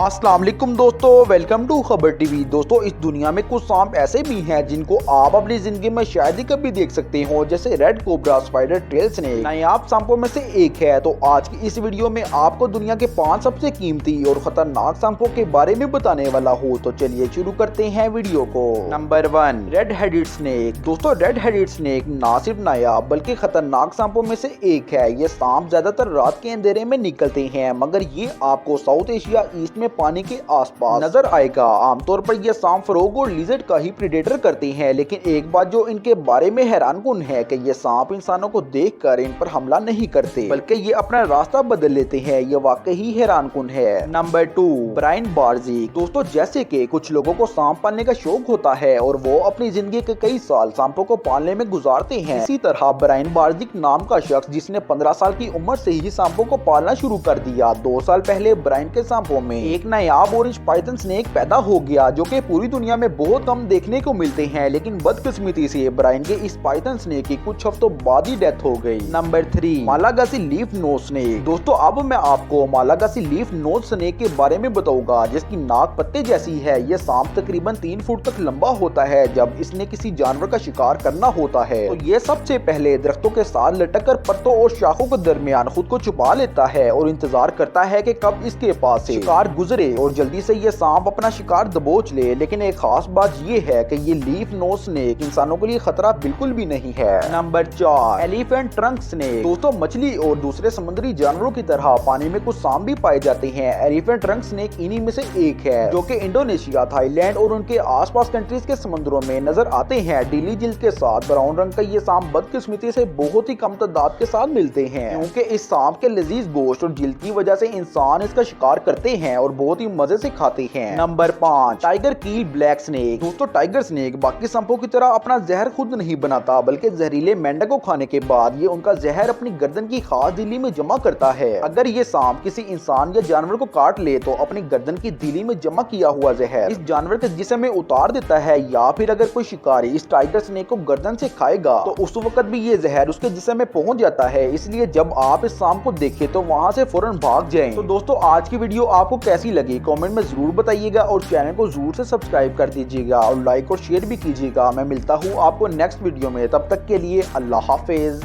अस्सलाम वालेकुम दोस्तों, वेलकम टू खबर टीवी। दोस्तों, इस दुनिया में कुछ सांप ऐसे भी हैं जिनको आप अपनी जिंदगी में शायद ही कभी देख सकते हो, जैसे red cobra, spider, tail snake नायाब सांपों में से एक है। तो आज की इस वीडियो में आपको दुनिया के 5 सबसे कीमती और खतरनाक सांपों के बारे में बताने वाला हूँ। तो चलिए शुरू करते हैं वीडियो को। Number 1, red headed snake. दोस्तों, रेड हेडेड स्नेक ना सिर्फ नायाब बल्कि खतरनाक सांपों में से एक है। ये सांप ज्यादातर रात के अंधेरे में निकलते हैं, मगर ये आपको साउथ एशिया, ईस्ट में पानी के आसपास नजर आएगा। आमतौर पर ये सांप फ्रॉग और लिजर्ड का ही प्रेडेटर करते हैं, लेकिन एक बात जो इनके बारे में हैरानकुन है कि ये सांप इंसानों को देखकर इन पर हमला नहीं करते, बल्कि ये अपना रास्ता बदल लेते हैं। ये वाकई ही हैरानकुन है। Number 2, Brian Barzik. दोस्तों, जैसे कि कुछ लोगों को सांप पालने का शौक होता है और वो अपनी जिंदगी के कई साल सांपों को पालने में गुजारते हैं, इसी तरह ब्रायन बार्जिक नाम का शख्स, जिसने 15 साल की उम्र से ही सांपों को पालना शुरू कर दिया। 2 साल पहले ब्रायन के सांपों में एक नायाब ऑरेंज पाइथन स्नेक पैदा हो गया, जो कि पूरी दुनिया में बहुत कम देखने को मिलते हैं, लेकिन बदकिस्मती से ब्रायन के इस पाइथन स्नेक की कुछ हफ्तों बाद ही डेथ हो गई। Number 3, Malagasy leaf nose snake. दोस्तों, अब मैं आपको मालागासी लीफ नोज स्नेक के बारे में बताऊंगा, जिसकी नाक पत्ते जैसी है। यह सांप तकरीबन 3 फुट तक लंबा होता है। जब इसने किसी जानवर का शिकार करना होता है तो ये सबसे पहले दरख्तों के साथ लटक कर पत्तों और शाखों के दरमियान खुद को छुपा लेता है और इंतजार करता है कि कब इसके पास से शिकार गुजरे और जल्दी से ये सांप अपना शिकार दबोच ले। लेकिन एक खास बात ये है कि ये लीफ नोज स्नेक इंसानों के लिए खतरा बिल्कुल भी नहीं है। Number 4, elephant trunk snake. दोस्तों, मछली और दूसरे समुद्री जानवरों की तरह पानी में कुछ सांप भी पाए जाते हैं। एलिफेंट ट्रंक स्नेक इन्हीं में से एक है, जो कि इंडोनेशिया, थाईलैंड और उनके आसपास कंट्रीज के समुद्रों में नजर आते हैं। ढीली जिल्द के साथ ब्राउन रंग का ये सांप बदकिस्मती से बहुत ही कम तादाद के साथ मिलते हैं, क्योंकि इस सांप के लजीज गोश्त और जिल्द की वजह से इंसान इसका शिकार करते हैं और बहुत ही मजे से खाते हैं। नंबर 5, टाइगर कील ब्लैक स्नेक। दोस्तों, टाइगर स्नेक बाकी सांपों की तरह अपना जहर खुद नहीं बनाता, बल्कि जहरीले मेंढक को खाने के बाद ये उनका जहर अपनी गर्दन की खास झिल्ली में जमा करता है। अगर ये सांप किसी इंसान या जानवर को काट ले तो अपनी गर्दन की झिल्ली में जमा किया हुआ जहर इस जानवर के जिस्म में उतार देता है, या फिर अगर कोई शिकारी इस टाइगर स्नेक को गर्दन से खाएगा तो उस वक्त भी ये जहर उसके जिस्म में पहुंच जाता है। इसलिए जब आप इस सांप को देखें तो वहां से फौरन भाग जाएं। तो दोस्तों, आज की वीडियो आपको कैसी लगी कमेंट में जरूर बताइएगा और चैनल को जरूर से सब्सक्राइब कर दीजिएगा और लाइक और शेयर भी कीजिएगा। मैं मिलता हूँ आपको नेक्स्ट वीडियो में, तब तक के लिए अल्लाह हाफिज।